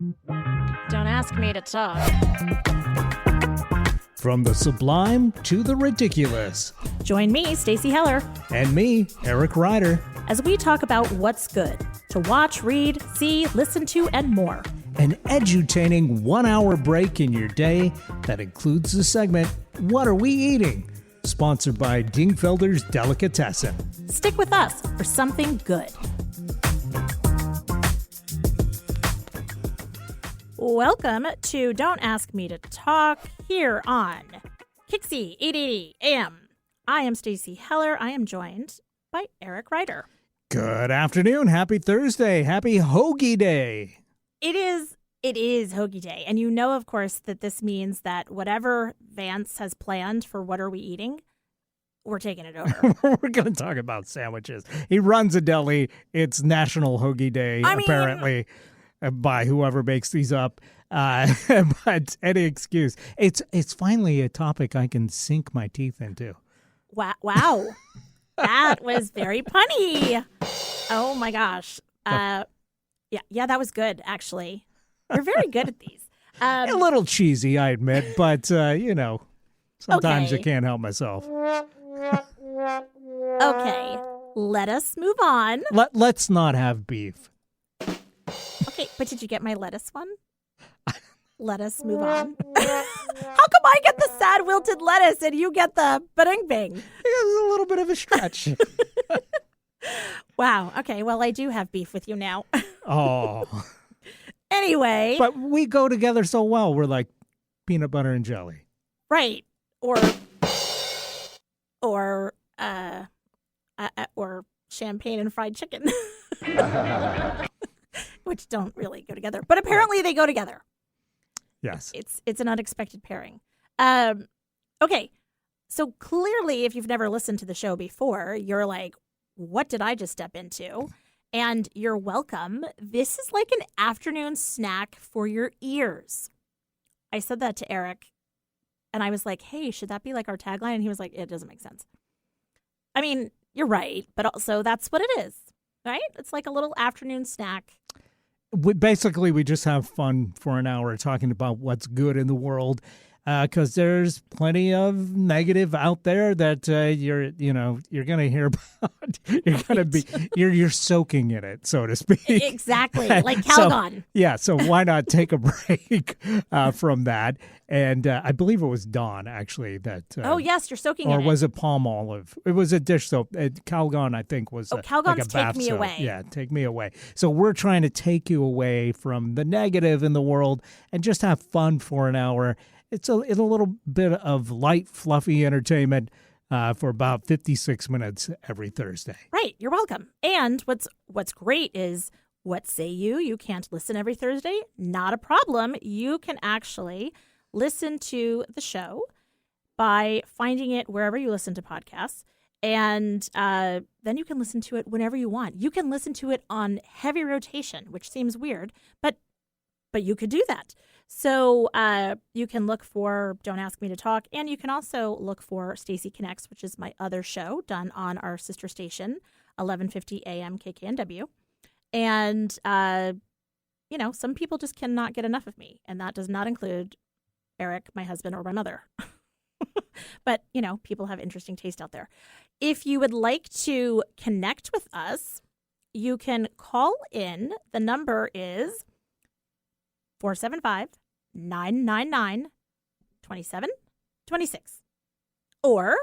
Don't ask me to talk. From the sublime to the ridiculous. Join me, Stacey Heller, And me, Eric Ryder. as we talk about what's good to watch, read, see, listen to, and more. An edutaining 1-hour break in your day that includes the segment, What Are We Eating? Sponsored by Dingfelder's Delicatessen. Stick with us for something good. Welcome to Don't Ask Me to Talk here on Kixie 880 AM. I am Stacey Heller. I am joined by Eric Ryder. Good afternoon. Happy Thursday. Happy Hoagie Day. It is Hoagie Day. And you know, of course, that this means that whatever Vance has planned for What Are We Eating, we're taking it over. We're going to talk about sandwiches. He runs a deli. It's National Hoagie Day, apparently. By whoever makes these up. But any excuse. It's finally a topic I can sink my teeth into. Wow. That was very punny. Oh, my gosh. Yeah, that was good, actually. You're very good at these. A little cheesy, I admit, but, sometimes Okay. I can't help myself. Okay, let us move on. Let's not have beef. Okay, but did you get my lettuce one? Let us move on. How come I get the sad wilted lettuce and you get the ba-ding bing? It was a little bit of a stretch. Wow. Okay, well, I do have beef with you now. Oh. Anyway. But we go together so well. We're like peanut butter and jelly. Right. Or champagne and fried chicken. Which don't really go together. But apparently they go together. Yes. It's an unexpected pairing. Okay. So clearly, if you've never listened to the show before, you're like, what did I just step into? And you're welcome. This is like an afternoon snack for your ears. I said that to Eric, and I was like, hey, should that be like our tagline? And he was like, it doesn't make sense. I mean, you're right, but also that's what it is, right? It's like a little afternoon snack. Basically, we just have fun for an hour talking about what's good in the world, because there's plenty of negative out there that you're going to hear about. You're soaking in it, so to speak. Exactly, like Calgon. So why not take a break from that? And I believe it was Dawn, actually, that... oh, yes, you're soaking in it. Or was it palm olive? It was a dish soap. Calgon, I think, was Calgon's like a bath Take Me soap. Away. Yeah, Take Me Away. So we're trying to take you away from the negative in the world and just have fun for an hour. It's a little bit of light, fluffy entertainment for about 56 minutes every Thursday. Right. You're welcome. And what's great is, what say you? You can't listen every Thursday? Not a problem. You can actually listen to the show by finding it wherever you listen to podcasts. And then you can listen to it whenever you want. You can listen to it on heavy rotation, which seems weird, but you could do that. So you can look for Don't Ask Me to Talk, and you can also look for Stacey Connects, which is my other show done on our sister station, 1150 AM KKNW. And, some people just cannot get enough of me, and that does not include Eric, my husband, or my mother. But, people have interesting taste out there. If you would like to connect with us, you can call in. The number is 475-999-2726. Or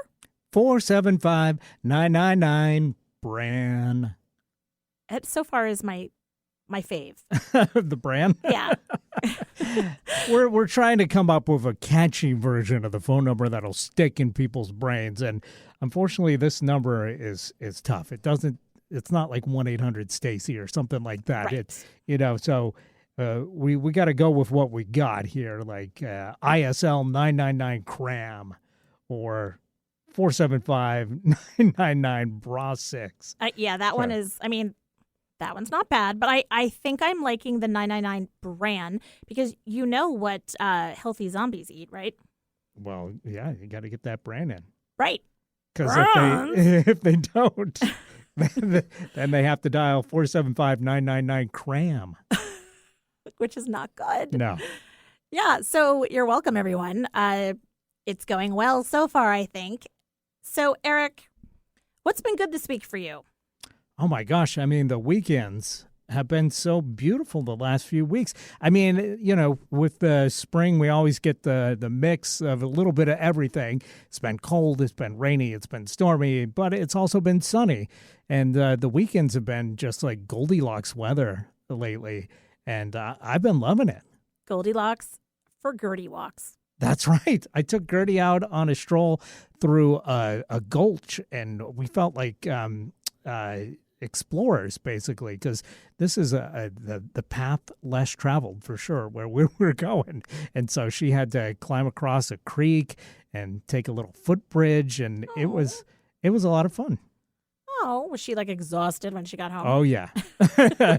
475-999 it so far is my fave. The brand? Yeah. We're trying to come up with a catchy version of the phone number that'll stick in people's brains, and unfortunately this number is tough. It's not like 1-800-STACY or something like that. Right. It's so we got to go with what we got here, like ISL 999 cram or 475-999 bra 6. Yeah, that one is, that one's not bad, but I think I'm liking the 999 brand because you know what healthy zombies eat, right? Well, yeah, you got to get that brand in. Right. Because if they don't, then they have to dial 475-999 cram. which is not good. No. Yeah, so you're welcome, everyone. It's going well so far, I think. So, Eric, what's been good this week for you? Oh my gosh. I mean, the weekends have been so beautiful the last few weeks. I mean, you know, with the spring, we always get the mix of a little bit of everything. It's been cold, it's been rainy, it's been stormy, but it's also been sunny. And the weekends have been just like Goldilocks weather lately. And I've been loving it. Goldilocks for Gertie walks. That's right. I took Gertie out on a stroll through a gulch, and we felt like explorers, basically, because this is the path less traveled for sure where we're going. And so she had to climb across a creek and take a little footbridge, and it was a lot of fun. Oh, was she like exhausted when she got home? Oh, yeah.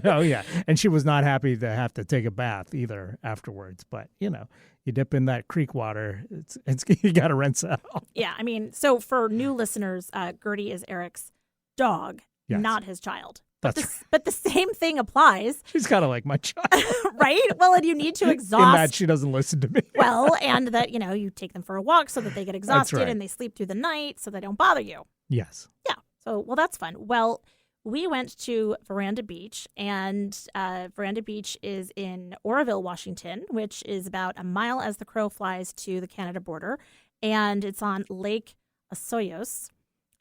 Oh, yeah. And she was not happy to have to take a bath either afterwards. But, you know, you dip in that creek water, it's you got to rinse out. Yeah. I mean, so for new listeners, Gertie is Eric's dog, Yes. not his child. But the same thing applies. She's kind of like my child. Right? Well, and you need to exhaust. In that she doesn't listen to me. Well, and that, you know, you take them for a walk so that they get exhausted right. and they sleep through the night so they don't bother you. Yes. Yeah. So, well, that's fun. Well, we went to Veranda Beach, and Veranda Beach is in Oroville, Washington, which is about a mile as the crow flies to the Canada border. And it's on Lake Osoyoos.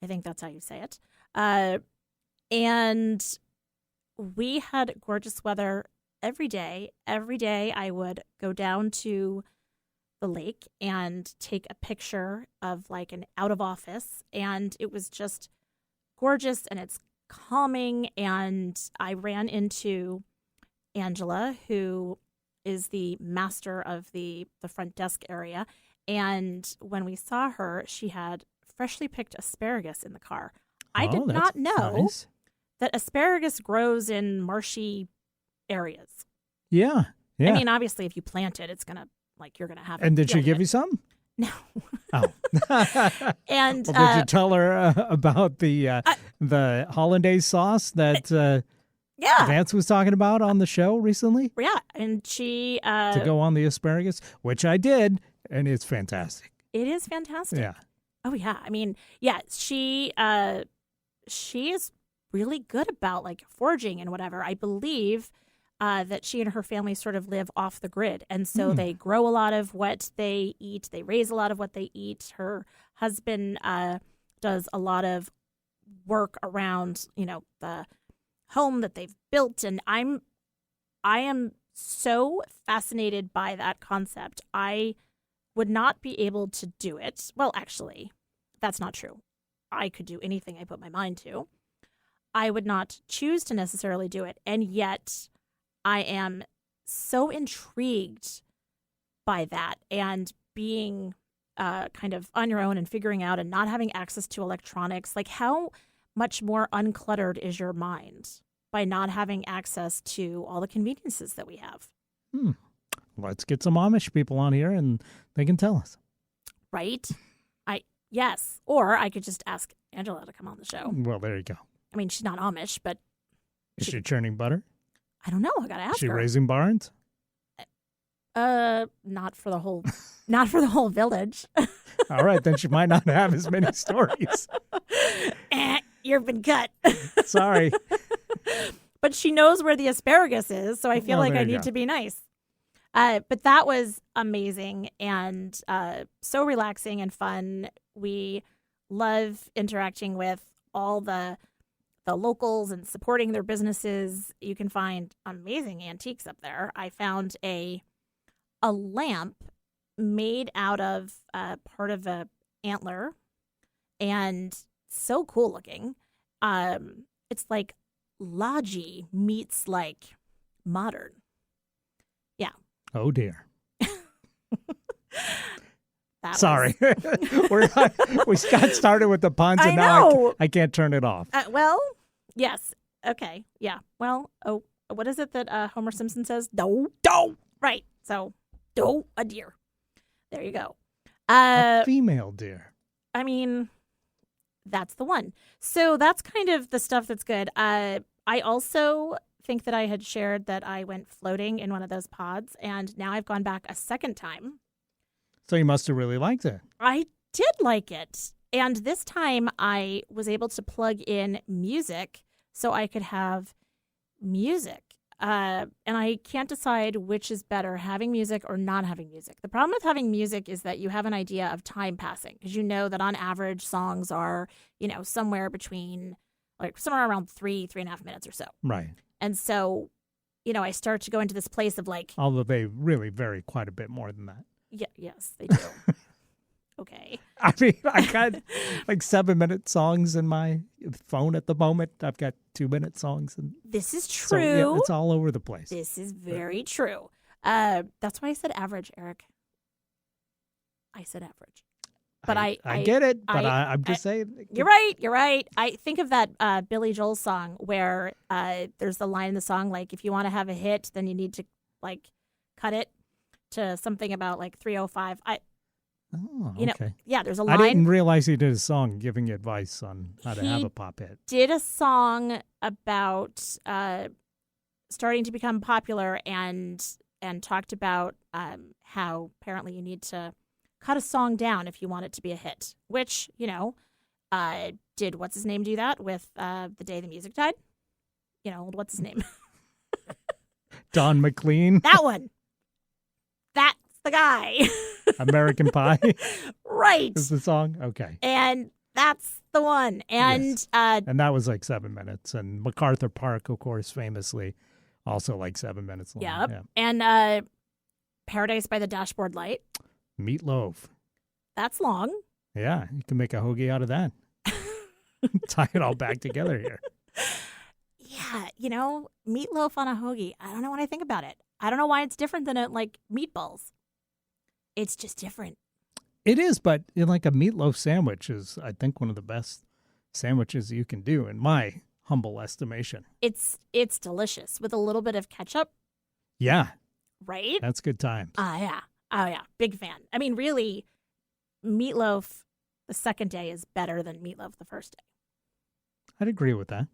I think that's how you say it. And we had gorgeous weather every day. Every day I would go down to the lake and take a picture of like an out of office. And it was just gorgeous and it's calming. And I ran into Angela, who is the master of the front desk area. And when we saw her, she had freshly picked asparagus in the car. I did not know that asparagus grows in marshy areas. Yeah. Yeah. I mean, obviously, if you plant it, it's going to, like, you're going to have it. And did she give you some? No. Oh. And well, did you tell her about the hollandaise sauce that yeah. Vance was talking about on the show recently? Yeah. And she... to go on the asparagus, which I did, and it's fantastic. It is fantastic. Yeah. Oh, yeah. I mean, yeah, she is really good about, like, foraging and whatever. I believe that she and her family sort of live off the grid. And so they grow a lot of what they eat. They raise a lot of what they eat. Her husband does a lot of work around, you know, the home that they've built. And I am so fascinated by that concept. I would not be able to do it. Well, actually, that's not true. I could do anything I put my mind to. I would not choose to necessarily do it. And yet I am so intrigued by that and being kind of on your own and figuring out and not having access to electronics. Like, how much more uncluttered is your mind by not having access to all the conveniences that we have? Let's get some Amish people on here and they can tell us. Right? Yes. Or I could just ask Angela to come on the show. Well, there you go. I mean, she's not Amish, but... Is she churning butter? I don't know. I got to ask her. Is she raising barns? Not for the whole village. All right, then she might not have as many stories. You've been cut. Sorry. But she knows where the asparagus is, so I feel like I need to be nice. But that was amazing and so relaxing and fun. We love interacting with all the locals and supporting their businesses. You can find amazing antiques up there. I found a lamp made out of part of a antler and so cool looking. It's like Hoagie meets like modern. Yeah. Oh dear. Sorry. We got started with the puns and now I can't turn it off. Well, yes. Okay. Yeah. Well, what is it that Homer Simpson says? Doe. Right. So, doe, a deer. There you go. A female deer. I mean, that's the one. So that's kind of the stuff that's good. I also think that I had shared that I went floating in one of those pods, and now I've gone back a second time. So you must have really liked it. I did like it. And this time I was able to plug in music so I could have music. And I can't decide which is better, having music or not having music. The problem with having music is that you have an idea of time passing, because you know that on average songs are, somewhere between somewhere around 3.5 minutes or so. Right. And so, I start to go into this place of like, although they really vary quite a bit more than that. yeah, yes, they do. Okay. I mean, I got like 7-minute songs in my phone at the moment. I've got 2-minute songs. And this is true. So, yeah, it's all over the place. This is very true. That's why I said average, Eric. I said average. But I get it, but I'm just saying. You're right. I think of that Billy Joel song where there's the line in the song, like, if you want to have a hit, then you need to, like, cut it to something about, like, 3:05. Okay. Yeah, there's a line. I didn't realize he did a song giving advice on how to have a pop hit. Did a song about starting to become popular and talked about how apparently you need to cut a song down if you want it to be a hit, which, did what's his name do that with The Day the Music Died? What's his name? Don McLean. That one. That's the guy. American Pie. Right. Is the song? Okay. And that's the one. And yes. And that was like 7 minutes. And MacArthur Park, of course, famously also like 7 minutes long. Yep. Yeah. And Paradise by the Dashboard Light. Meatloaf. That's long. Yeah, you can make a hoagie out of that. Tie it all back together here. Yeah, meatloaf on a hoagie. I don't know what I think about it. I don't know why it's different than meatballs. It's just different. It is, but like a meatloaf sandwich is, I think, one of the best sandwiches you can do, in my humble estimation. It's delicious with a little bit of ketchup. Yeah. Right? That's good times. Yeah. Oh, yeah. Big fan. I mean, really, meatloaf the second day is better than meatloaf the first day. I'd agree with that.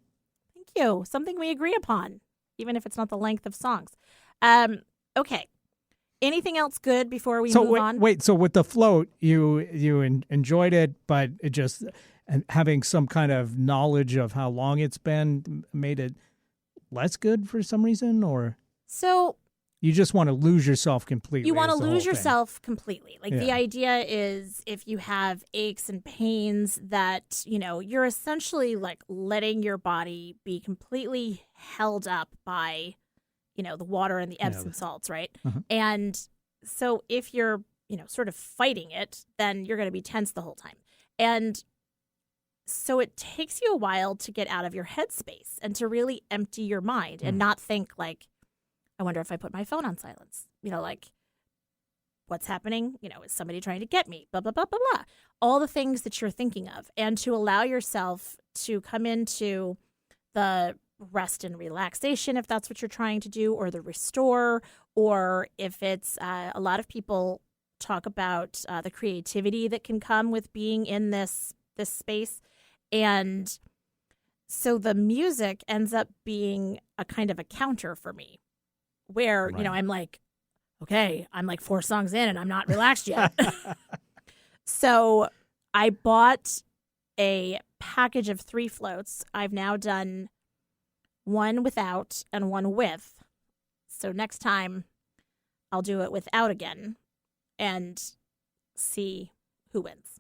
Thank you. Something we agree upon, even if it's not the length of songs. Okay. Anything else good before we move on? Wait, so with the float, you enjoyed it, but it just having some kind of knowledge of how long it's been made it less good for some reason, or so you just want to lose yourself completely. You want to lose lose yourself completely. Like, yeah. The idea is if you have aches and pains that, you're essentially like letting your body be completely held up by, the water and the Epsom salts, right? Uh-huh. And so if you're, sort of fighting it, then you're going to be tense the whole time. And so it takes you a while to get out of your headspace and to really empty your mind and not think like, I wonder if I put my phone on silence, like, what's happening? Is somebody trying to get me? Blah, blah, blah, blah, blah. All the things that you're thinking of, and to allow yourself to come into the rest and relaxation, if that's what you're trying to do, or the restore, or if it's a lot of people talk about the creativity that can come with being in this space. And so the music ends up being a kind of a counter for me. Where, right. I'm like, okay, I'm like 4 songs in and I'm not relaxed yet. So I bought a package of 3 floats. I've now done 1 without and 1 with. So next time I'll do it without again and see who wins.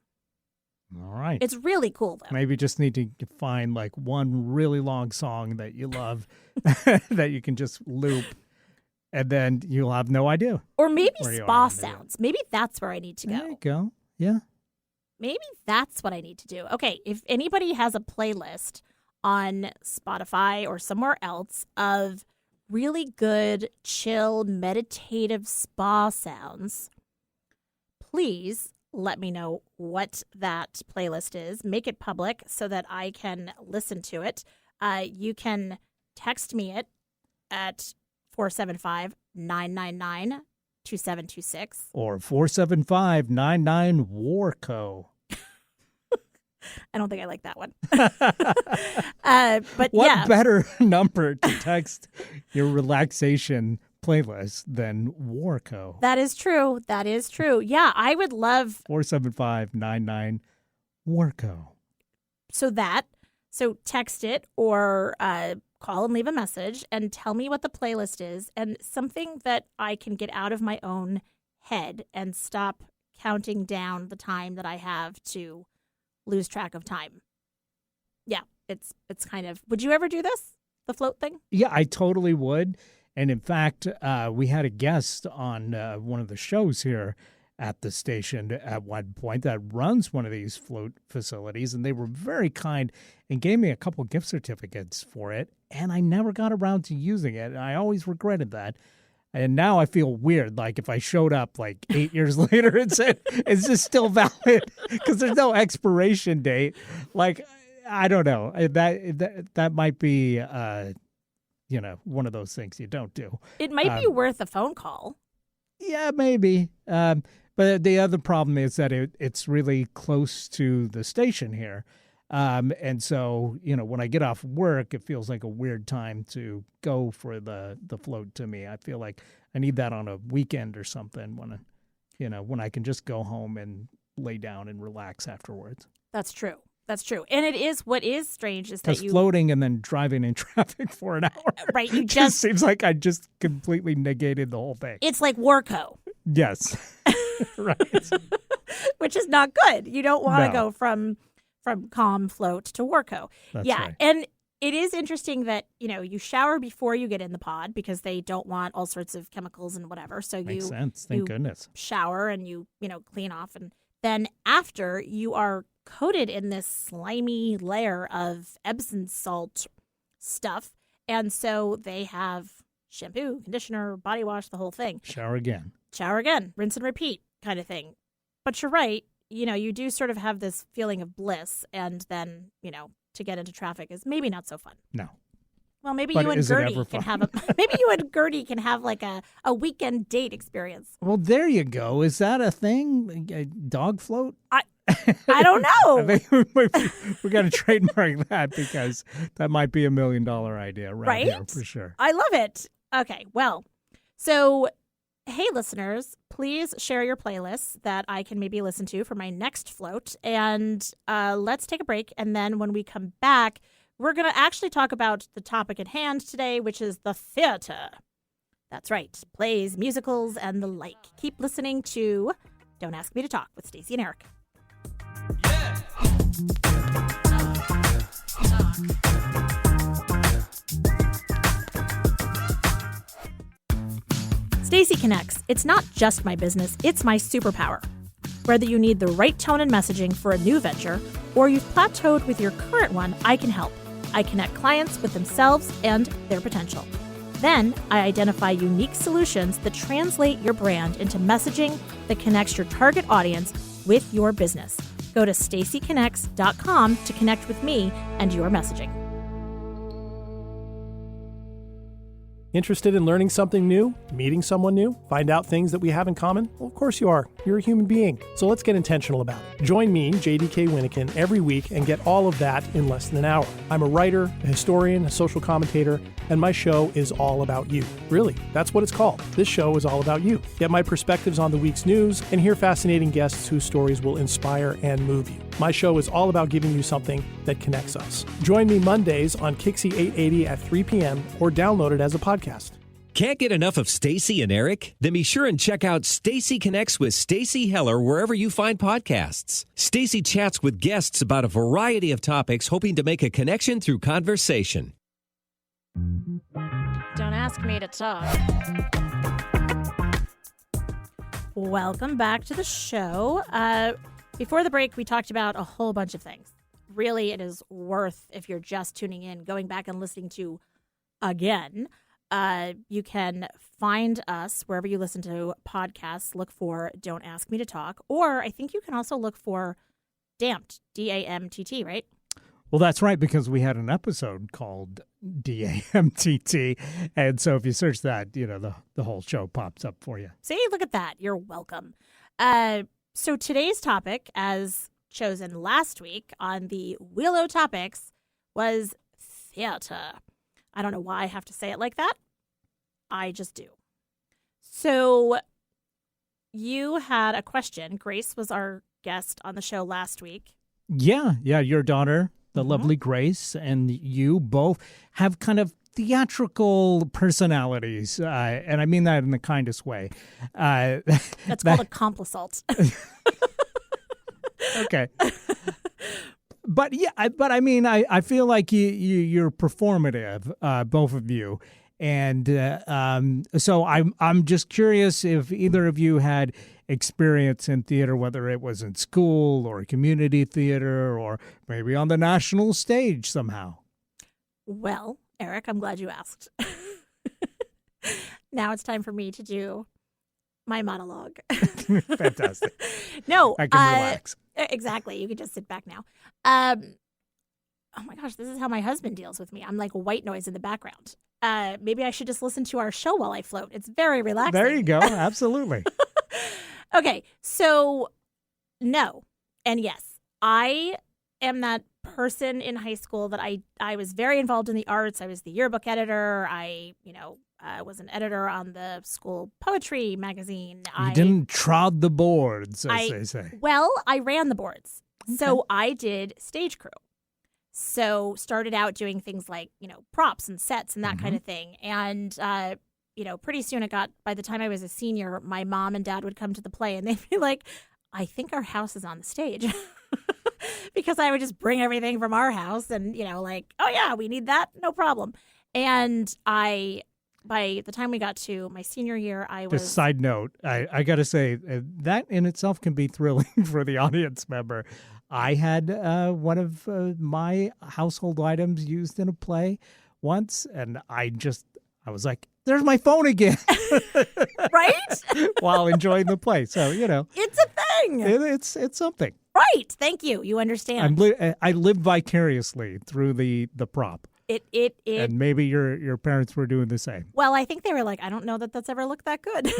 All right. It's really cool, though. Maybe just need to find like one really long song that you love that you can just loop. And then you'll have no idea. Or maybe spa sounds. Maybe that's where I need to go. There you go. Yeah. Maybe that's what I need to do. Okay, if anybody has a playlist on Spotify or somewhere else of really good, chill, meditative spa sounds, please let me know what that playlist is. Make it public so that I can listen to it. You can text me it at 475-999-2726. Or 475-99-WARCO. I don't think I like that one. But what yeah. better number to text your relaxation playlist than Warco? That is true. That is true. Yeah, I would love 475-99 Warco. So text it or call and leave a message and tell me what the playlist is and something that I can get out of my own head and stop counting down the time that I have to lose track of time. Yeah, it's kind of. Would you ever do this? The float thing? Yeah, I totally would. And in fact, we had a guest on one of the shows here at the station at one point that runs one of these float facilities, and they were very kind and gave me a couple gift certificates for it, and I never got around to using it, and I always regretted that. And now I feel weird, like if I showed up like 8 years later and said, is this still valid? Because there's no expiration date. Like, I don't know. That might be, one of those things you don't do. It might be worth a phone call. Yeah, maybe. But the other problem is that it's really close to the station here. And so, when I get off work, it feels like a weird time to go for the float to me. I feel like I need that on a weekend or something when I can just go home and lay down and relax afterwards. That's true. That's true. And it is, what is strange is that you... floating and then driving in traffic for an hour. Right, you just seems like I just completely negated the whole thing. It's like Warco. Yes. Right. Which is not good. You don't want to go from calm float to Warco. That's yeah. Right. And it is interesting that, you shower before you get in the pod because they don't want all sorts of chemicals and whatever. So Makes sense. Thank goodness. Shower and you clean off. And then after you are coated in this slimy layer of Epsom salt stuff. And so they have shampoo, conditioner, body wash, the whole thing. Shower again, rinse and repeat kind of thing. But you're right. You do sort of have this feeling of bliss, and then, to get into traffic is maybe not so fun. No. Well, maybe but you and Gertie can have like a weekend date experience. Well, there you go. Is that a thing? A dog float? I don't know. I think we're going to trademark that because that might be $1 million idea right here for sure. I love it. Okay, well, so hey, listeners, please share your playlists that I can maybe listen to for my next float. And let's take a break. And then when we come back, we're going to actually talk about the topic at hand today, which is the theater. That's right. Plays, musicals, and the like. Keep listening to Don't Ask Me to Talk with Stacey and Eric. Yeah. Stacey Connects. It's not just my business, it's my superpower. Whether you need the right tone and messaging for a new venture, or you've plateaued with your current one, I can help. I connect clients with themselves and their potential. Then, I identify unique solutions that translate your brand into messaging that connects your target audience with your business. Go to staceyconnects.com to connect with me and your messaging. Interested in learning something new? Meeting someone new? Find out things that we have in common? Well, of course you are. You're a human being. So let's get intentional about it. Join me, JDK Winnikin, every week and get all of that in less than an hour. I'm a writer, a historian, a social commentator, and my show is all about you. Really, that's what it's called. This show is all about you. Get my perspectives on the week's news and hear fascinating guests whose stories will inspire and move you. My show is all about giving you something that connects us. Join me Mondays on Kixie 880 at 3 p.m. or download it as a podcast. Can't get enough of Stacey and Eric? Then be sure and check out Stacey Connects with Stacey Heller wherever you find podcasts. Stacey chats with guests about a variety of topics, hoping to make a connection through conversation. Don't ask me to talk. Welcome back to the show. Before the break, we talked about a whole bunch of things. Really, it is worth, if you're just tuning in, going back and listening to again. You can find us wherever you listen to podcasts. Look for Don't Ask Me to Talk. Or I think you can also look for Damped, D-A-M-T-T, right? Well, that's right, because we had an episode called D-A-M-T-T. And so if you search that, the whole show pops up for you. See, look at that. You're welcome. So today's topic, as chosen last week on the Willow Topics was theater. I don't know why I have to say it like that. I just do. So you had a question. Grace was our guest on the show last week. Yeah, your daughter, the lovely Grace, and you both have kind of theatrical personalities, and I mean that in the kindest way. That's called a complisalt. Okay. But yeah, I mean, I feel like you're performative, both of you, and so I'm just curious if either of you had experience in theater, whether it was in school or community theater or maybe on the national stage somehow. Well, Eric, I'm glad you asked. Now it's time for me to do my monologue. Fantastic. No, I can relax. Exactly. You can just sit back now. Oh my gosh, this is how my husband deals with me. I'm like white noise in the background. Maybe I should just listen to our show while I float. It's very relaxing. There you go. Absolutely. Okay, so no and yes. I am that person in high school that I was very involved in the arts. I was the yearbook editor. I was an editor on the school poetry magazine. You didn't trod the boards, as they say. Well, I ran the boards. Okay. So I did stage crew. So started out doing things like, props and sets and that kind of thing. And, pretty soon by the time I was a senior, my mom and dad would come to the play and they'd be like, I think our house is on the stage. Because I would just bring everything from our house and, oh yeah, we need that. No problem. And by the time we got to my senior year, I was... Just side note, I got to say, that in itself can be thrilling for the audience member. I had one of my household items used in a play once, and I was like, there's my phone again. Right? While enjoying the play. So, It's a thing. It's something. Right. Thank you. You understand. I live vicariously through the prop. And maybe your parents were doing the same. Well, I think they were like, I don't know that that's ever looked that good.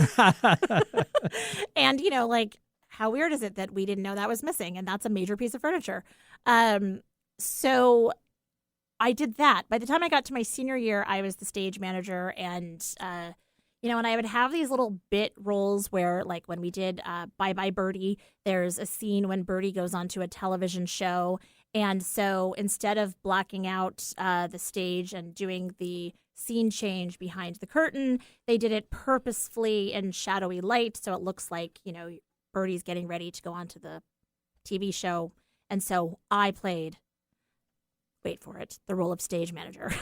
And, how weird is it that we didn't know that was missing? And that's a major piece of furniture. So I did that. By the time I got to my senior year, I was the stage manager. And, and I would have these little bit roles where, like, when we did Bye Bye Birdie, there's a scene when Birdie goes onto a television show. And so instead of blacking out the stage and doing the scene change behind the curtain, they did it purposefully in shadowy light. So it looks like, Birdie's getting ready to go onto the TV show. And so I played, wait for it, the role of stage manager.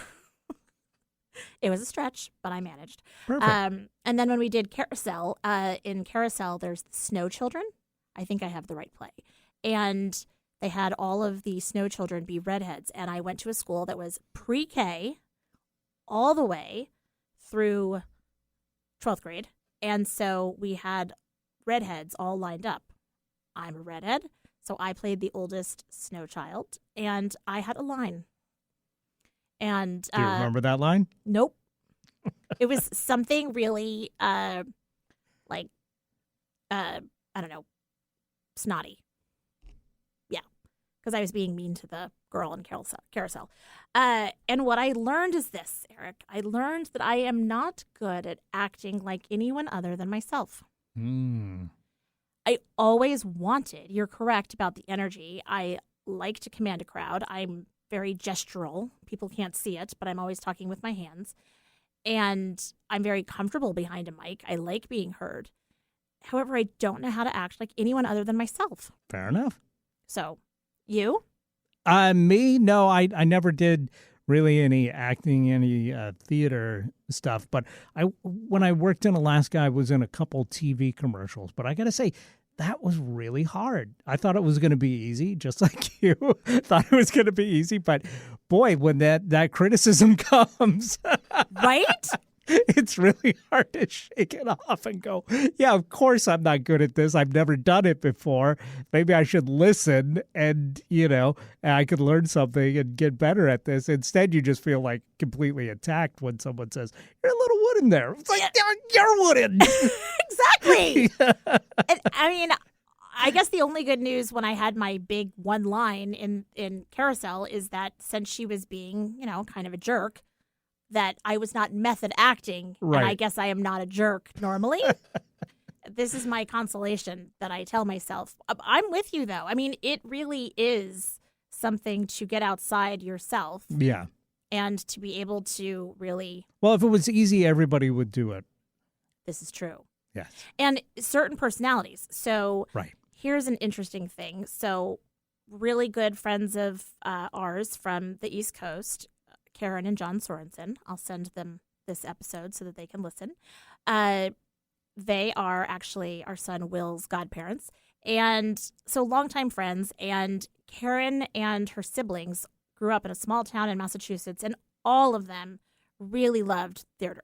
It was a stretch, but I managed. Perfect. And then when we did Carousel, in Carousel, there's the Snow Children. I think I have the right play. And they had all of the Snow Children be redheads. And I went to a school that was pre-K all the way through 12th grade. And so we had redheads all lined up. I'm a redhead, so I played the oldest snow child, and I had a line. And do you remember that line? Nope. It was something really, I don't know, snotty. Yeah, because I was being mean to the girl in Carousel. And what I learned is this, Eric. I learned that I am not good at acting like anyone other than myself. I always wanted, you're correct about the energy. I like to command a crowd. I'm very gestural. People can't see it, but I'm always talking with my hands. And I'm very comfortable behind a mic. I like being heard. However, I don't know how to act like anyone other than myself. Fair enough. So, you? Me? No, I never did really any acting, any theater stuff. But when I worked in Alaska, I was in a couple TV commercials. But I got to say, that was really hard. I thought it was going to be easy, just like you thought it was going to be easy. But boy, when that criticism comes, right? It's really hard to shake it off and go, yeah, of course I'm not good at this. I've never done it before. Maybe I should listen and, I could learn something and get better at this. Instead, you just feel like completely attacked when someone says, you're a little wooden there. It's like, you're wooden. Exactly. And, I mean, I guess the only good news when I had my big one line in Carousel is that since she was being, kind of a jerk, that I was not method acting. Right. And I guess I am not a jerk normally. This is my consolation that I tell myself. I'm with you, though. I mean, it really is something to get outside yourself. Yeah. And to be able to really... Well, if it was easy, everybody would do it. This is true. Yes. And certain personalities. So right. Here's an interesting thing. So really good friends of ours from the East Coast, Karen and John Sorensen. I'll send them this episode so that they can listen. They are actually our son Will's godparents. And so longtime friends. And Karen and her siblings grew up in a small town in Massachusetts, and all of them really loved theater,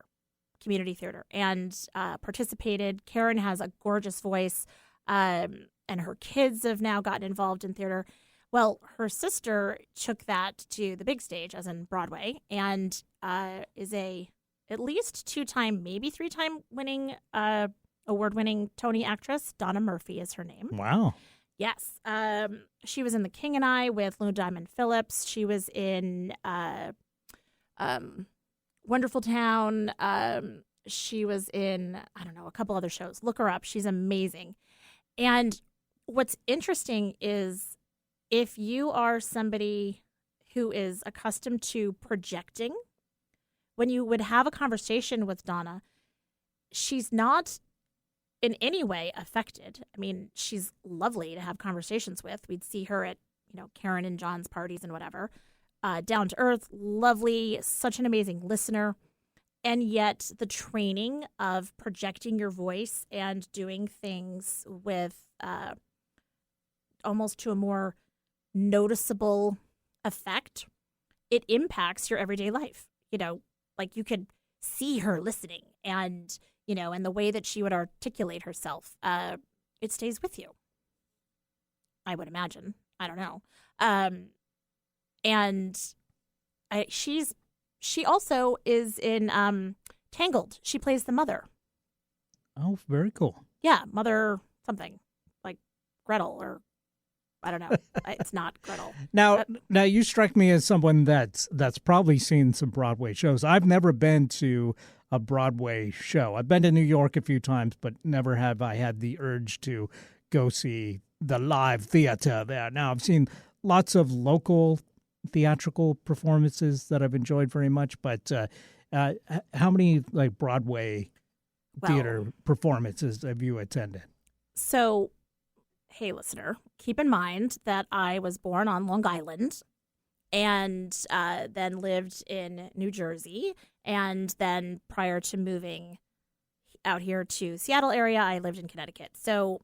community theater, and participated. Karen has a gorgeous voice, and her kids have now gotten involved in theater. Well, her sister took that to the big stage, as in Broadway, and is at least 2-time, maybe 3-time award-winning Tony actress. Donna Murphy is her name. Wow. Yes. She was in The King and I with Lou Diamond Phillips. She was in Wonderful Town. She was in, a couple other shows. Look her up. She's amazing. And what's interesting is if you are somebody who is accustomed to projecting, when you would have a conversation with Donna, she's not in any way affected. I mean, she's lovely to have conversations with. We'd see her at, Karen and John's parties and whatever. Down to earth, lovely, such an amazing listener. And yet the training of projecting your voice and doing things with almost to a more noticeable effect, it impacts your everyday life. Like you could see her listening and and the way that she would articulate herself, it stays with you. I would imagine. I don't know. She also is in Tangled. She plays the mother. Oh, very cool. Yeah, mother something like Gretel or I don't know. It's not Gretel. Now you strike me as someone that's probably seen some Broadway shows. I've never been to a Broadway show. I've been to New York a few times, but never have I had the urge to go see the live theater there. Now, I've seen lots of local theatrical performances that I've enjoyed very much, but how many Broadway theater performances have you attended? So, hey, listener, keep in mind that I was born on Long Island and then lived in New Jersey. And then prior to moving out here to Seattle area, I lived in Connecticut. So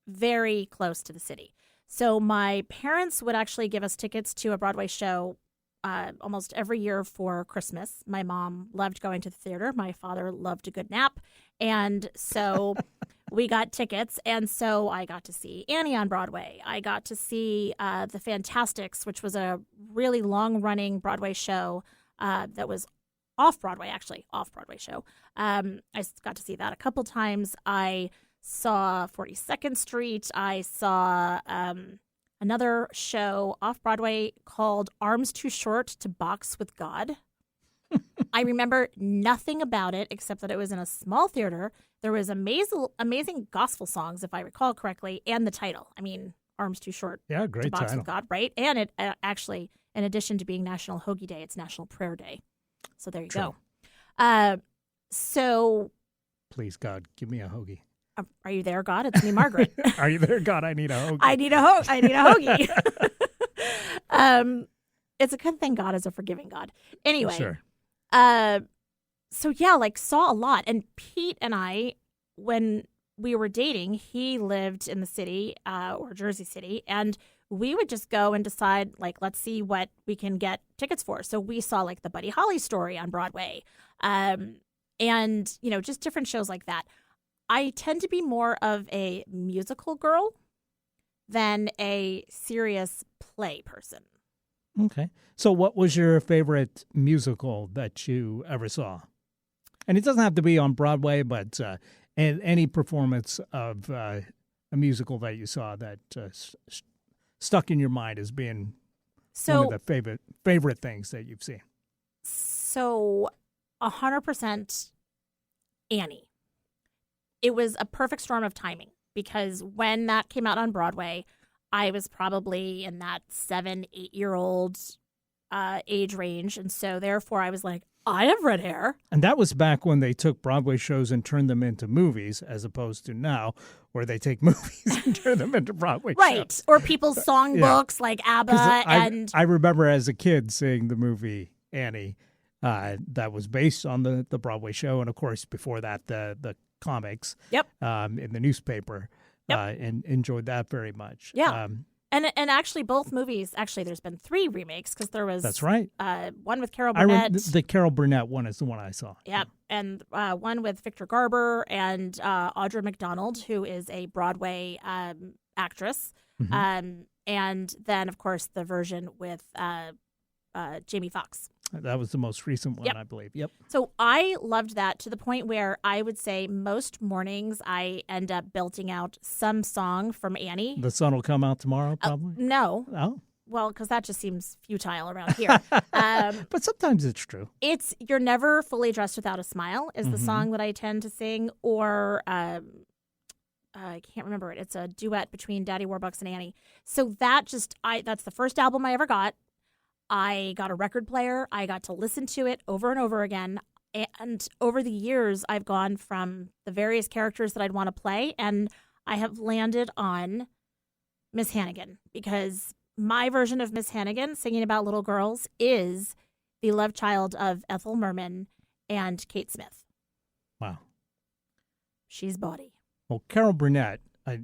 very close to the city. So my parents would actually give us tickets to a Broadway show almost every year for Christmas. My mom loved going to the theater. My father loved a good nap. And so we got tickets. And so I got to see Annie on Broadway. I got to see The Fantastics, which was a really long-running Broadway show that was off-Broadway show. I got to see that a couple times. I saw 42nd Street. I saw another show off-Broadway called Arms Too Short to Box with God. I remember nothing about it except that it was in a small theater. There was amazing gospel songs, if I recall correctly, and the title. I mean, Arms Too Short to Box title. With God, right? And it actually, in addition to being National Hoagie Day, it's National Prayer Day. So there you go. So, please, God, give me a hoagie. Are you there, God? It's me, Margaret. Are you there, God? I need a hoagie. I need a hoagie. It's a good thing God is a forgiving God. Anyway. Sure. So yeah, saw a lot. And Pete and I, when we were dating, he lived in the city, or Jersey City, and we would just go and decide, let's see what we can get tickets for. So we saw the Buddy Holly story on Broadway, and just different shows like that. I tend to be more of a musical girl than a serious play person. Okay. So what was your favorite musical that you ever saw? And it doesn't have to be on Broadway, but any performance of a a musical that you saw that stuck in your mind as being So, one of the favorite things that you've seen? So 100% Annie. It was a perfect storm of timing because when that came out on Broadway, I was probably in that 7-8-year-old age range. And so therefore I was like, I have red hair. And that was back when they took Broadway shows and turned them into movies, as opposed to now where they take movies and turn them into Broadway Right. shows. Or people's songbooks like ABBA. 'Cause And I remember as a kid seeing the movie Annie that was based on the Broadway show. And, of course, before that, the comics Yep. In the newspaper. Yep. And enjoyed that very much. Yeah. And actually, both movies, there's been 3 remakes because there was That's right. One with Carol Burnett. The Carol Burnett one is the one I saw. Yep. And one with Victor Garber and Audra McDonald, who is a Broadway actress. Mm-hmm. And then, of course, the version with Jamie Foxx. That was the most recent one, Yep. I believe. Yep. So I loved that to the point where I would say most mornings I end up belting out some song from Annie. The sun will come out tomorrow, probably. No. Oh. Well, because that just seems futile around here. But sometimes it's true. It's You're Never Fully Dressed Without a Smile is the Mhm. song that I tend to sing, or I can't remember it. It's a duet between Daddy Warbucks and Annie. So that's the first album I ever got. I got a record player. I got to listen to it over and over again. And over the years, I've gone from the various characters that I'd want to play, and I have landed on Miss Hannigan because my version of Miss Hannigan, singing about little girls, is the love child of Ethel Merman and Kate Smith. Wow. She's bawdy. Well, Carol Burnett, I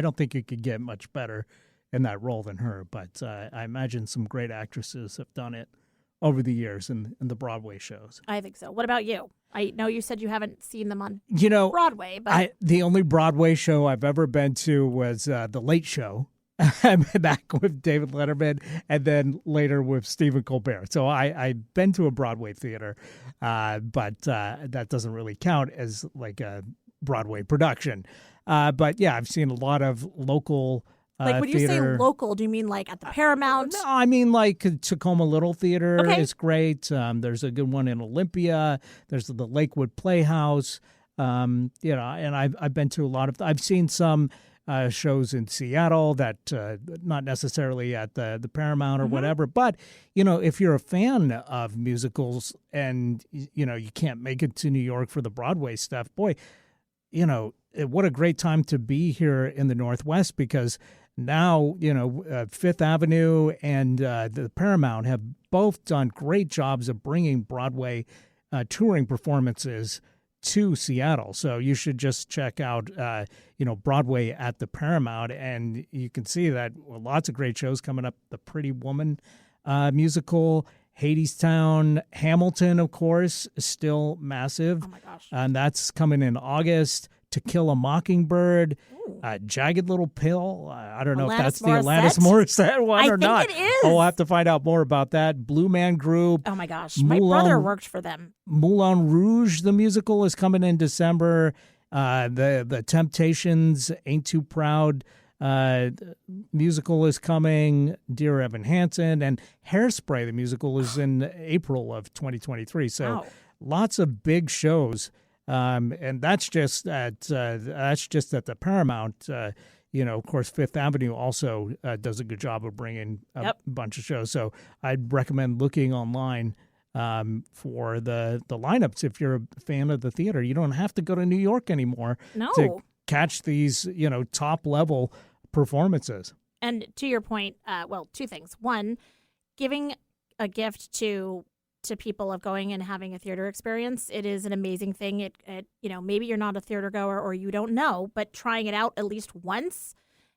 don't think you could get much better in that role than her, but I imagine some great actresses have done it over the years in the Broadway shows. I think so. What about you? I know you said you haven't seen them on You know, Broadway, but the only Broadway show I've ever been to was The Late Show, back with David Letterman, and then later with Stephen Colbert. So I've been to a Broadway theater, but that doesn't really count as like a Broadway production. But yeah, I've seen a lot of local like when you say theater. local, do you mean like at the Paramount? No, I mean like Tacoma Little Theater Okay. is great. There's a good one in Olympia. There's the Lakewood Playhouse. And I've been to a lot of. I've seen some shows in Seattle that not necessarily at the Paramount or whatever. But if you're a fan of musicals and you can't make it to New York for the Broadway stuff, boy, what a great time to be here in the Northwest, because now, Fifth Avenue and the Paramount have both done great jobs of bringing Broadway touring performances to Seattle. So you should just check out, Broadway at the Paramount, and you can see that lots of great shows coming up. The Pretty Woman musical, Hadestown, Hamilton, of course, is still massive. Oh my gosh. And that's coming in August. To Kill a Mockingbird, Jagged Little Pill. I don't know if that's the Alanis Morissette one or not. I think it is. Oh, I'll have to find out more about that. Blue Man Group. Oh my gosh. My brother worked for them. Moulin Rouge, the musical, is coming in December. The Temptations, Ain't Too Proud musical is coming. Dear Evan Hansen, and Hairspray, the musical, is in April of 2023. So Wow. lots of big shows. And that's just at the Paramount. Of course, Fifth Avenue also does a good job of bringing a bunch of shows. So I'd recommend looking online for the lineups if you're a fan of the theater. You don't have to go to New York anymore to catch these top level performances. And to your point, two things. One, giving a gift to people of going and having a theater experience. It is an amazing thing. It maybe you're not a theater goer or you don't know, but trying it out at least once,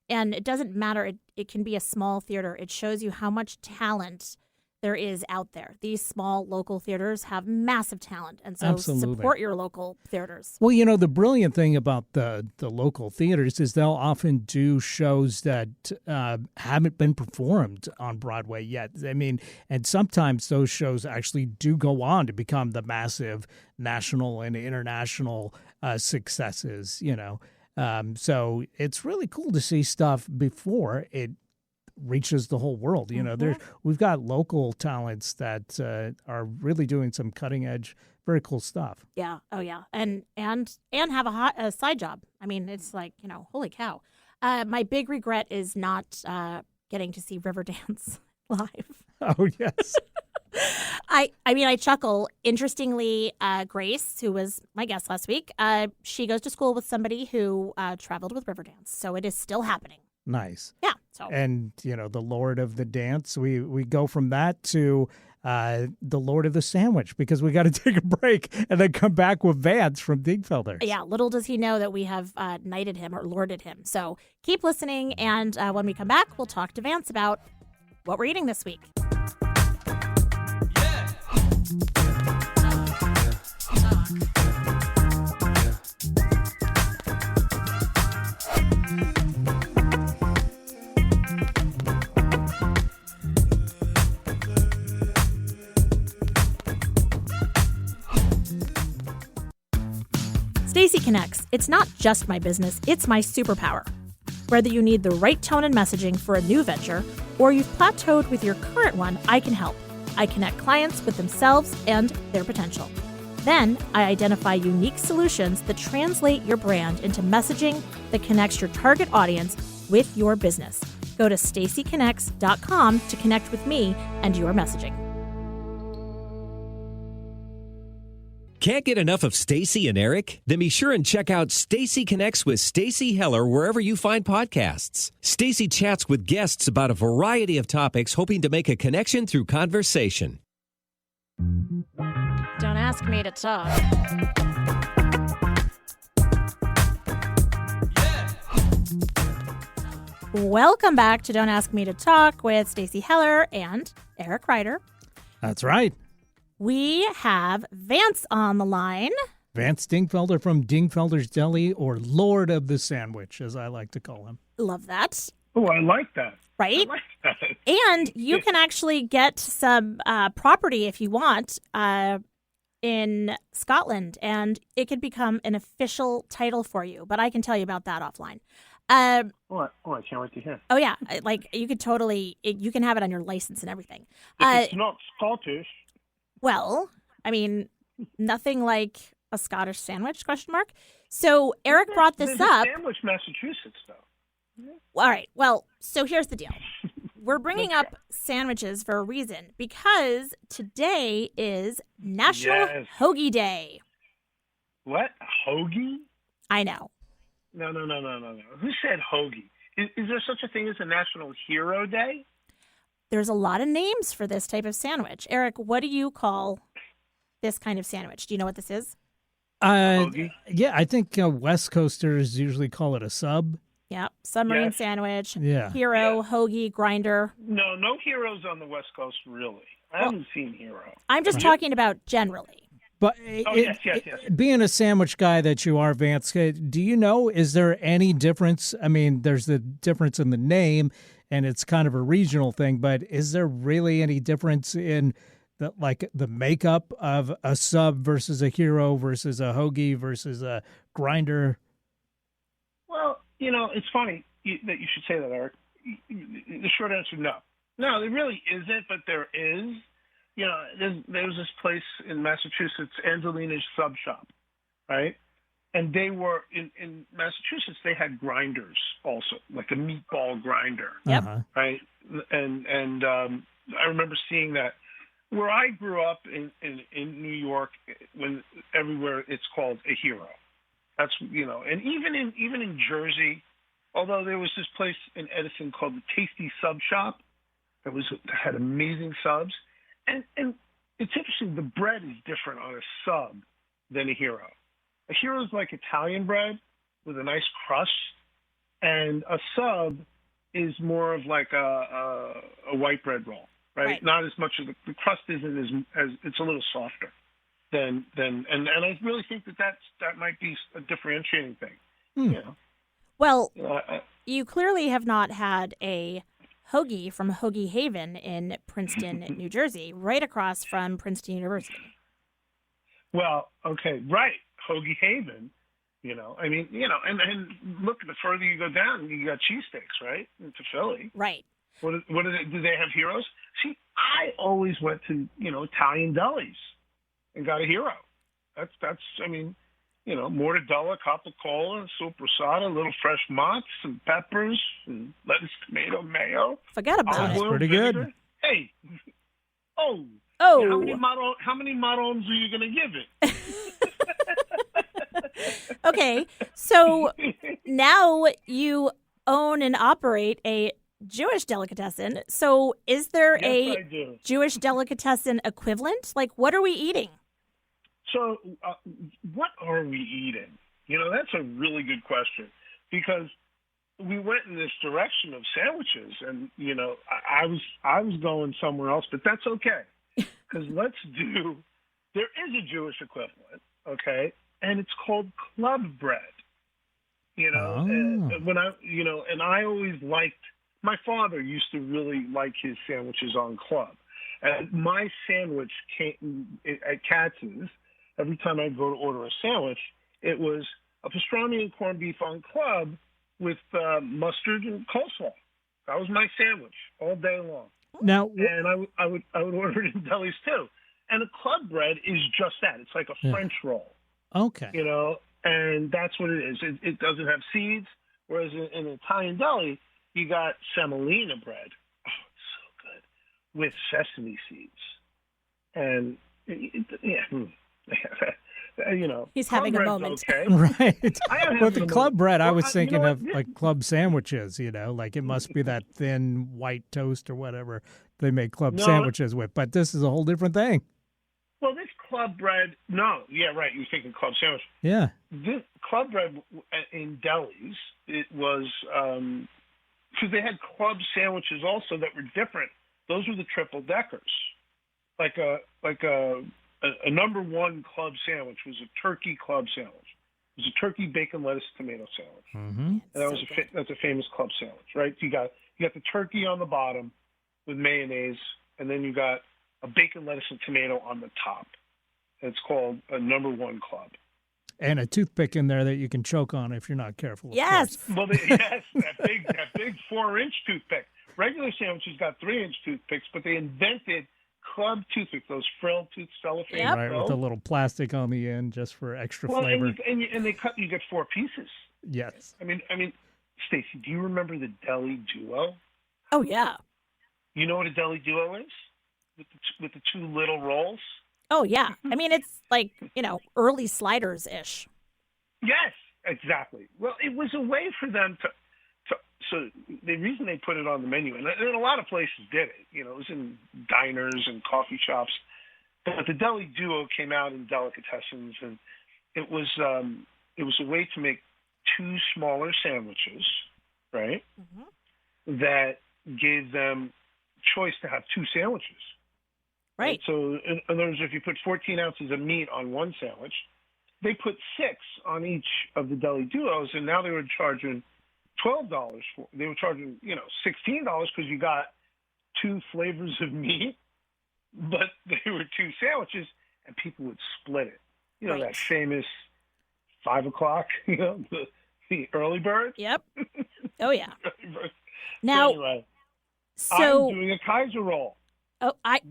and it doesn't matter. It can be a small theater. It shows you how much talent there is out there. These small local theaters have massive talent, and so Absolutely. support your local theaters. Well, the brilliant thing about the local theaters is they'll often do shows that haven't been performed on Broadway yet. I mean, and sometimes those shows actually do go on to become the massive national and international successes, So it's really cool to see stuff before it reaches the whole world. We've got local talents that are really doing some cutting edge, very cool stuff. Yeah. Oh, yeah. And have a side job. I mean, it's like, holy cow. My big regret is not getting to see Riverdance live. Oh, yes. I chuckle. Interestingly, Grace, who was my guest last week, she goes to school with somebody who traveled with Riverdance. So it is still happening. Nice. Yeah. So. And, the Lord of the Dance, we go from that to the Lord of the Sandwich, because we got to take a break and then come back with Vance from Dingfelder. Yeah, little does he know that we have knighted him or lorded him. So keep listening, and when we come back, we'll talk to Vance about what we're eating this week. Stacy Connects. It's not just my business, it's my superpower. Whether you need the right tone and messaging for a new venture, or you've plateaued with your current one, I can help. I connect clients with themselves and their potential. Then, I identify unique solutions that translate your brand into messaging that connects your target audience with your business. Go to stacyconnects.com to connect with me and your messaging. Can't get enough of Stacy and Eric? Then be sure and check out Stacy Connects with Stacy Heller wherever you find podcasts. Stacy chats with guests about a variety of topics, hoping to make a connection through conversation. Don't ask me to talk. Welcome back to Don't Ask Me to Talk with Stacy Heller and Eric Ryder. That's right. We have Vance on the line. Vance Dingfelder from Dingfelder's Deli, or Lord of the Sandwich, as I like to call him. Love that. Oh, I like that. Right? I like that. And you can actually get some property if you want in Scotland, and it could become an official title for you. But I can tell you about that offline. I can't wait to hear. Oh, yeah. Like, you could totally, you can have it on your license and everything. If it's not Scottish. Well, I mean, nothing like a Scottish sandwich, ? So Eric brought this up. Sandwich, Massachusetts, though. All right. Well, so here's the deal. We're bringing up sandwiches for a reason, because today is National Hoagie Day. What? Hoagie? I know. No. Who said hoagie? Is there such a thing as a National Hero Day? There's a lot of names for this type of sandwich. Eric, what do you call this kind of sandwich? Do you know what this is? Yeah, I think West Coasters usually call it a sub. Yeah, submarine sandwich, Yeah. hero, hoagie, grinder. No heroes on the West Coast, really. I haven't seen hero. I'm just talking about generally. But yes. Being a sandwich guy that you are, Vance, do you know, is there any difference? I mean, there's the difference in the name, and it's kind of a regional thing, but is there really any difference in the makeup of a sub versus a hero versus a hoagie versus a grinder? Well, it's funny that you should say that, Eric. The short answer, no. No, there really isn't, but there is. There was this place in Massachusetts, Angelina's Sub Shop, right? And they were, in Massachusetts, they had grinders also, like a meatball grinder. Yep. Right? And I remember seeing that. Where I grew up in New York, when everywhere it's called a hero. That's, and even in Jersey, although there was this place in Edison called the Tasty Sub Shop that had amazing subs. And it's interesting, the bread is different on a sub than a hero. A hero is like Italian bread with a nice crust, and a sub is more of like a white bread roll, right? Not as much of the crust isn't as it's a little softer than and I really think that might be a differentiating thing. Well, you clearly have not had a hoagie from Hoagie Haven in Princeton, New Jersey, right across from Princeton University. Well, okay, right. Hoagie Haven I mean, and look, the further you go down, you got cheesesteaks, right, into Philly. Right. What do they have heroes? See, I always went to, Italian delis and got a hero. That's I mean, mortadella, capicola, soppressata, little fresh mozz, some peppers, and lettuce, tomato, mayo. Forget about Sounds it. pretty good. Hey, Oh. how many marrons are you going to give it? Okay, so now you own and operate a Jewish delicatessen. So is there Yes, a I do. Jewish delicatessen equivalent? Like, what are we eating? So, what are we eating? That's a really good question, because we went in this direction of sandwiches, and I was going somewhere else, but that's okay, because there is a Jewish equivalent, okay, and it's called club bread. And when and I always liked. My father used to really like his sandwiches on club, and my sandwich came at Katz's. Every time I go to order a sandwich, it was a pastrami and corned beef on club with mustard and coleslaw. That was my sandwich all day long. Now, And I would order it in delis too. And a club bread is just that. It's like a French roll, okay. and that's what it is. It doesn't have seeds, whereas in an Italian deli, you got semolina bread. Oh, it's so good with sesame seeds, and He's having a bread's moment. Okay. Right. I am With having the a club moment. bread, I Well, was thinking what? of like club sandwiches, like it must be that thin white toast or whatever they make club No. sandwiches with. But this is a whole different thing. Well, this club bread, no, yeah, right. You're thinking club sandwich. Yeah. This club bread in delis, it was because they had club sandwiches also that were different. Those were the triple deckers, like a number one club sandwich was a turkey club sandwich. It was a turkey bacon lettuce tomato sandwich, Mm-hmm. and that's a famous club sandwich, right? You got the turkey on the bottom with mayonnaise, and then you got a bacon lettuce and tomato on the top. It's called a number one club. And a toothpick in there that you can choke on if you're not careful. of Yes. course. Well, yes, that big 4-inch toothpick. Regular sandwiches got 3-inch toothpicks, but they invented club toothpicks, those frilled tooth cellophane. Yep. Right, with a little plastic on the end just for extra flavor. And they cut. You get 4 pieces. Yes. I mean, Stacy, do you remember the deli duo? Oh, yeah. You know what a deli duo is? With the 2 little rolls. Oh, yeah. I mean, it's like, early sliders-ish. Yes, exactly. Well, it was a way for them to so the reason they put it on the menu, and a lot of places did it, it was in diners and coffee shops, but the deli duo came out in delicatessens, and it was a way to make 2 smaller sandwiches, right? Mm-hmm. That gave them choice to have 2 sandwiches. Right. So in other words, if you put 14 ounces of meat on one sandwich, they put 6 on each of the deli duos, and now they were charging $12 for. They were charging $16 because you got 2 flavors of meat, but they were 2 sandwiches, and people would split it. Right. That famous 5 o'clock, the early bird. Yep. Oh, yeah. Early bird. Now, Anyway, so I'm doing a Kaiser roll.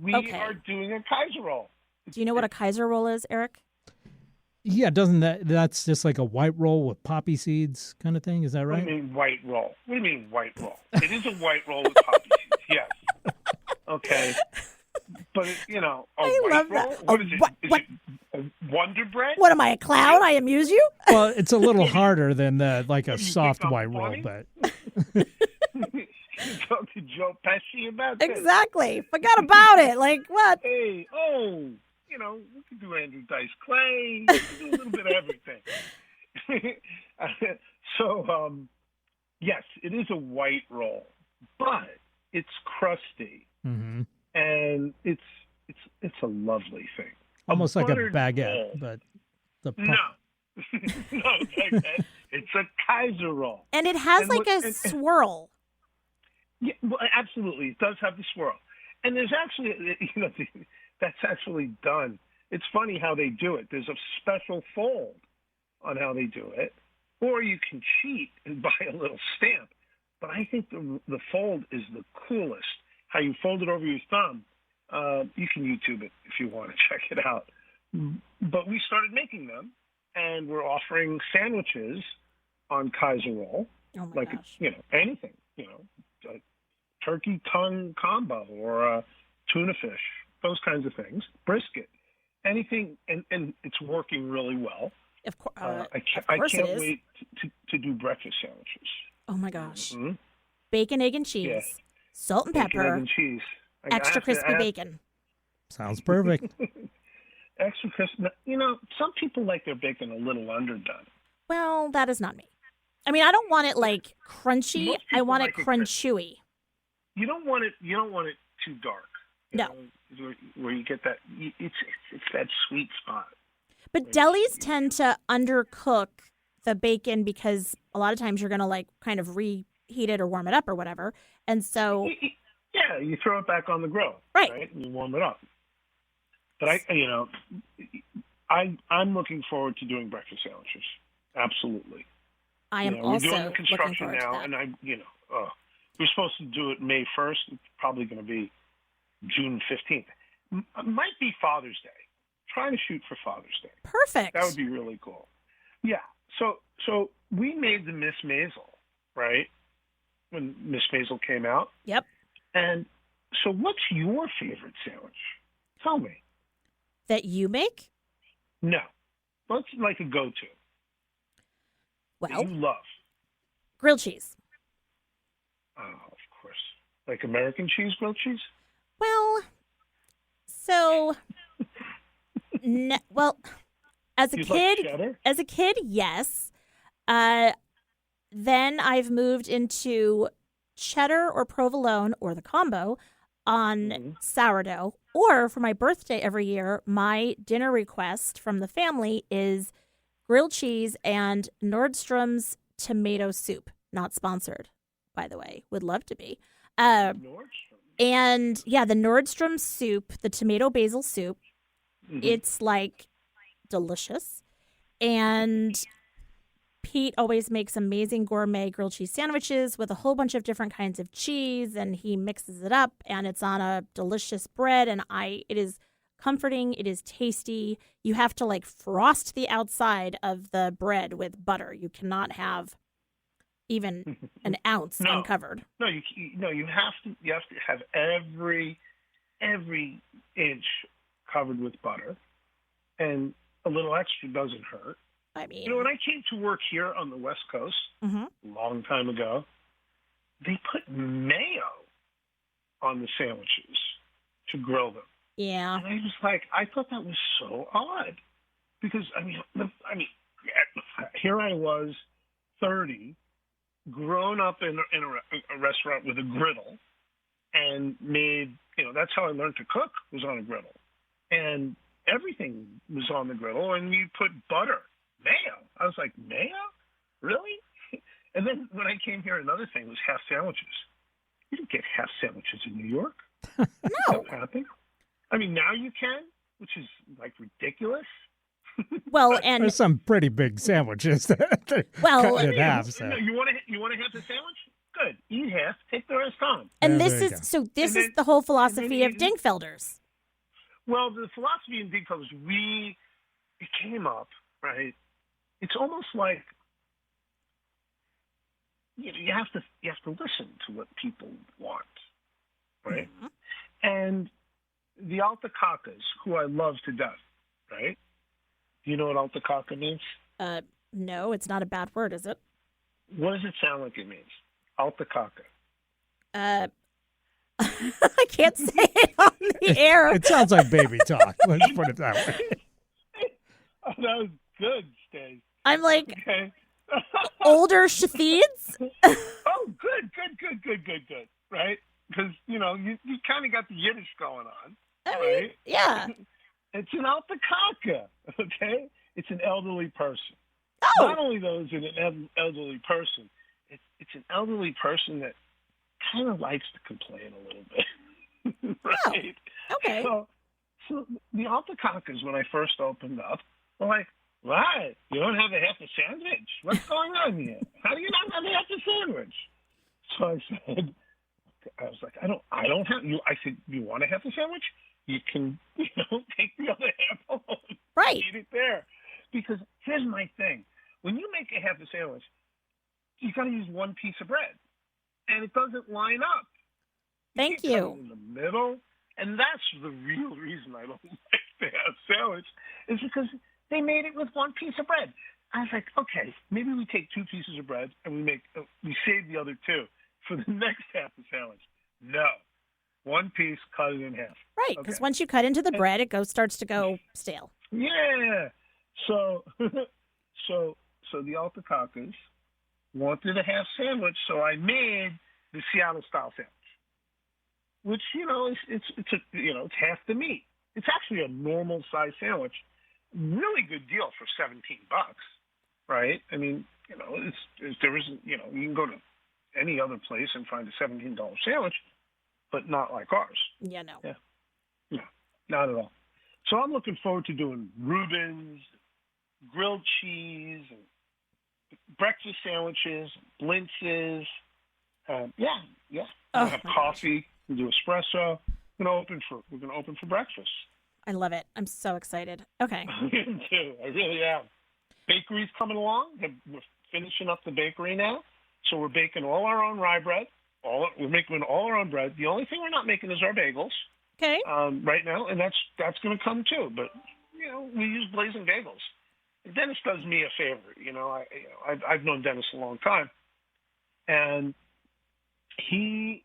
We okay. are doing a Kaiser roll. Do you know what a Kaiser roll is, Eric? Yeah, doesn't that's just like a white roll with poppy seeds kind of thing? Is that What right? do you mean white roll? What do you mean white roll? It is a white roll with poppy seeds, yes. Okay. But, a white love roll? that. What is it? What- Is what- it a Wonder Bread? What am I, a clown? I amuse you? Well, it's a little harder than like a You soft think I'm white roll, funny? but You talk to Joe Pesci about this? Exactly. Forgot about it. Like, what? Hey, we could do Andrew Dice Clay. We could do a little bit of everything. So, yes, it is a white roll, but it's crusty, mhm. and it's a lovely thing. Almost like a buttered baguette, roll. but the No, no, it's a Kaiser roll. And it has And like what- a and- swirl. Yeah, well, absolutely, it does have the swirl, and there's actually, that's actually done. It's funny how they do it. There's a special fold on how they do it, or you can cheat and buy a little stamp. But I think the fold is the coolest. How you fold it over your thumb. You can YouTube it if you want to check it out. But we started making them, and we're offering sandwiches on Kaiser roll, Oh my like gosh. anything, a turkey tongue combo or a tuna fish, those kinds of things, brisket, anything, and it's working really well. Of, I of course can't it is. wait to do breakfast sandwiches. Oh my gosh. Mhm. Bacon, egg, and cheese, Yeah. salt and Bacon, egg, pepper, and cheese. extra crispy bacon. Sounds perfect. Extra crispy. Some people like their bacon a little underdone. Well, that is not me. I mean, I don't want it like crunchy. Most I people want like it it crispy. crunchy. You don't want it too dark. No. Where you get that, it's that sweet spot. But delis tend to undercook the bacon because a lot of times you're going to like kind of reheat it or warm it up or whatever. And so, Yeah, you throw it back on the grill, Right. And you warm it up. But I'm looking forward to doing breakfast sandwiches. Absolutely. I am we're also doing the looking construction forward now, to that. and we're supposed to do it May 1st. It's probably going to be June 15th. Might be Father's Day. Trying to shoot for Father's Day. Perfect. That would be really cool. Yeah. So we made the Miss Maisel, right? When Miss Maisel came out. Yep. And so what's your favorite sandwich? Tell me. That you make? No. What's like a go-to that Well, you love? grilled cheese. Oh, of course. Like American cheese, grilled cheese? Well, so, as a You kid, like cheddar? yes. Then I've moved into cheddar or provolone or the combo on sourdough. Or for my birthday every year, my dinner request from the family is grilled cheese and Nordstrom's tomato soup. Not sponsored, by the way. Would love to be. Nordstrom. And yeah, the Nordstrom soup, the tomato basil soup, it's like delicious. And Pete always makes amazing gourmet grilled cheese sandwiches with a whole bunch of different kinds of cheese, and he mixes it up, and it's on a delicious bread. And it is comforting. It is tasty. You have to like frost the outside of the bread with butter. You cannot have even an ounce No. uncovered. No, you have to have every inch covered with butter, and a little extra doesn't hurt. I mean, When I came to work here on the West Coast mhm. a long time ago, they put mayo on the sandwiches to grill them, Yeah. and I was like, I thought that was so odd, because here I was, 30. Grown up in a restaurant with a griddle, and made, that's how I learned to cook, was on a griddle. And everything was on the griddle, and you put butter, mayo. I was like, mayo? Really? And then when I came here, another thing was half sandwiches. You don't get half sandwiches in New York. No. That happened. I mean, now you can, which is like ridiculous. Well, and There's some pretty big sandwiches that they're Well, cutting in half. So. You want to have the sandwich? Good. Eat half. Take the rest home. and Yeah, this there you is go. so this And is then- the whole and philosophy then of Dinkfelders. Well, the philosophy in Big Fellas, it came up, right? It's almost like you have to listen to what people want, right? Mm-hmm. And the Altacaccas, who I love to death, right? Do you know what Altacaca means? No, it's not a bad word, is it? What does it sound like it means? Altacaca. I can't say it on the air. It sounds like baby talk. Let's put it that way. Oh, that was good, Stacey. I'm like Okay. older Shafids. Oh, good. Right? Because, you kind of got the Yiddish going on. I mean, Right? yeah. It's an alpaca, okay? It's an elderly person. Oh, Not only though is it an elderly person, it's an elderly person that kind of likes to complain a little bit. Right? okay. So the alpacacas, when I first opened up, were like, What? You don't have a half a sandwich? What's going on here? How do you not have a half a sandwich? So I was like, I don't have you. I said, you want a half a sandwich? You can, take the other half alone. Right. Eat it there. Because here's my thing. When you make a half a sandwich, you got to use one piece of bread. And it doesn't line up. Thank can't cut you. it in the middle. And that's the real reason I don't like the half sandwich, is because they made it with one piece of bread. I was like, okay, maybe we take two pieces of bread and we save the other two for the next half of sandwich. No, one piece, cut it in half. Right, because Okay. once you cut into the bread, it starts to go stale. Yeah. So the Alpacacas wanted a half sandwich, so I made the Seattle style sandwich, which it's half the meat. It's actually a normal size sandwich. Really good deal for $17, right? I mean, there isn't, you can go to any other place and find a $17 sandwich, but not like ours. Yeah, no. Yeah. No, not at all. So I'm looking forward to doing Reubens, grilled cheese, and breakfast sandwiches, blintzes. Yeah. Oh, We'll have my coffee. We'll do espresso. We're gonna open for breakfast. I love it. I'm so excited. Okay. I am too. I really am. Bakery's coming along. We're finishing up the bakery now, so we're baking all our own rye bread. We're making all our own bread. The only thing we're not making is our bagels. Okay. Right now, and that's going to come too. But we use Blazing Bagels. Dennis does me a favor. I've known Dennis a long time, and he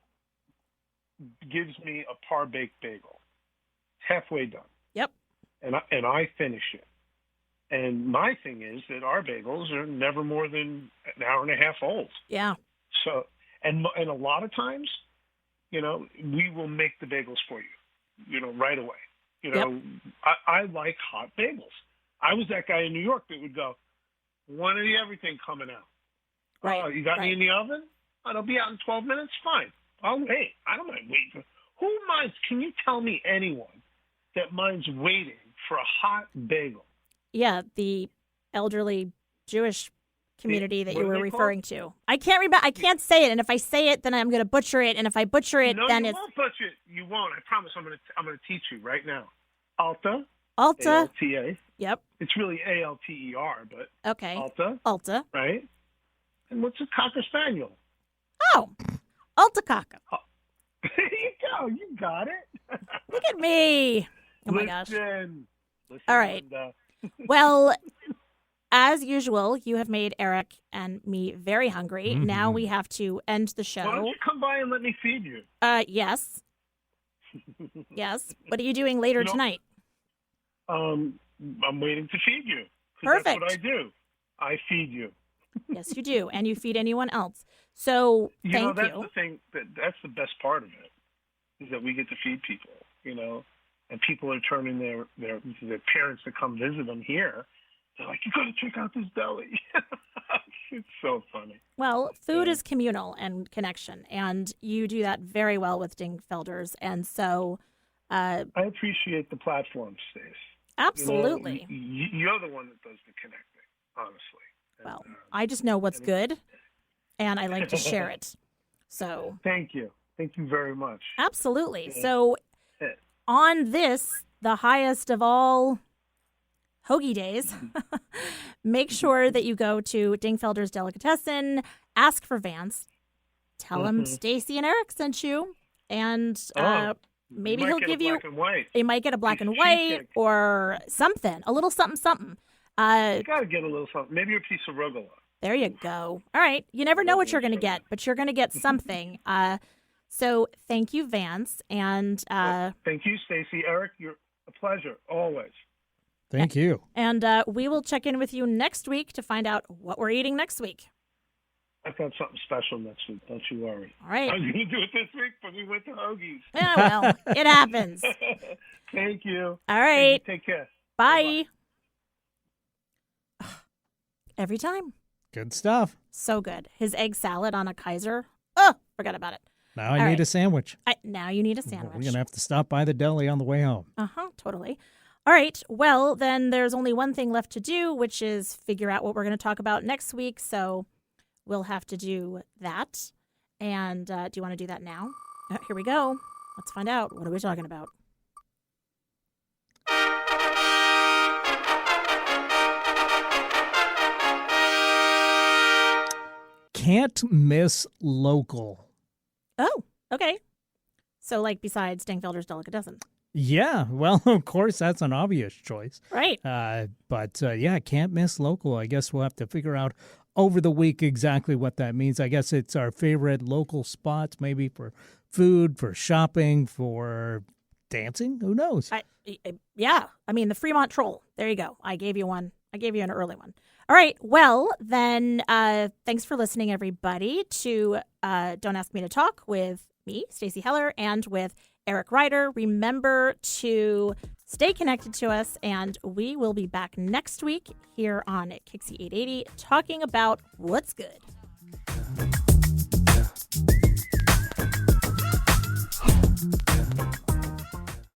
gives me a par baked bagel, halfway done. Yep. And I finish it. And my thing is that our bagels are never more than an hour and a half old. Yeah. So and a lot of times, we will make the bagels for you, right away. Yep. I like hot bagels. I was that guy in New York that would go, one of the everything coming out. Right. Oh, you got me right. in the oven? Oh, it'll be out in 12 minutes? Fine. I'll wait. I don't mind waiting. Who minds? Can you tell me anyone that minds waiting for a hot bagel? Yeah, the elderly Jewish community that What you are were they referring to. I can't remember. I can't say it, and if I say it, then I'm going to butcher it, and if I butcher it, No, then you it's won't butcher it. You won't. I promise. I'm gonna teach you right now. Alta. Alta. A-L-T-A. Yep. It's really A-L-T-E-R, but Okay. Alta, Alta. right? And what's a Cocker Spaniel? Oh, Alta Caca. There you go. You got it. Look at me. Oh my gosh. Listen, All right. Linda. Well, as usual, you have made Eric and me very hungry. Mhm. Now we have to end the Why don't show. you come by and let me feed you? Yes. Yes. What are you doing later tonight? I'm waiting to feed you. 'Cause Perfect. That's what I do. I feed you. Yes, you do. And you feed anyone else. So thank that's you. the thing. That's the best part of it, is that we get to feed people, and people are turning their parents to come visit them here. They're like, you got to check out this deli. It's so funny. Well, food Yeah. is communal and connection, and you do that very well with Dingfelders. And so, I appreciate the platform, Stace. absolutely. You're the one that does the connecting, honestly. Well, I just know what's good, and I like to share it. So, Thank you. Thank you very much. absolutely. Yeah. So, Yeah. on this, the highest of all Hoagie days, make sure that you go to Dingfelder's Delicatessen, ask for Vance, tell him Stacy and Eric sent you, and maybe You might he'll get give a you. black and white. He might get a black and Piece of white cheesecake. or something, a little something, something. You got to get a little something. Maybe a piece of rugula. There you go. All right. You never know what you're going to get, but you're going to get something. So thank you, Vance. And Thank you, Stacy. Eric, you're a pleasure, always. Thank you. and we will check in with you next week to find out what we're eating next week. I've got something special next week. Don't you worry. All I right. was going to do it this week, but we went to Hoagie's. Yeah, well, it happens. Thank you. All right. Take care. Bye. Every time. Good stuff. So good. His egg salad on a Kaiser. Oh, forgot about it. Now I All need right. a sandwich. Now you need a sandwich. We're going to have to stop by the deli on the way home. Totally. All right. Well, then there's only one thing left to do, which is figure out what we're going to talk about next week. So we'll have to do that. And do you want to do that now? Here we go. Let's find out. What are we talking about? Can't miss local. Oh, okay. So, like, besides Stankfelder's Delicatessen. Yeah, well, of course, that's an obvious choice. Right. But yeah, can't miss local. I guess we'll have to figure out over the week exactly what that means. I guess it's our favorite local spots, maybe for food, for shopping, for dancing. Who knows? Yeah. I mean, the Fremont Troll. There you go. I gave you one. I gave you an early one. All right. Well, then thanks for listening, everybody, to Don't Ask Me to Talk with me, Stacey Heller, and with Eric Ryder. Remember to stay connected to us, and we will be back next week here on Kixie 880 talking about what's good.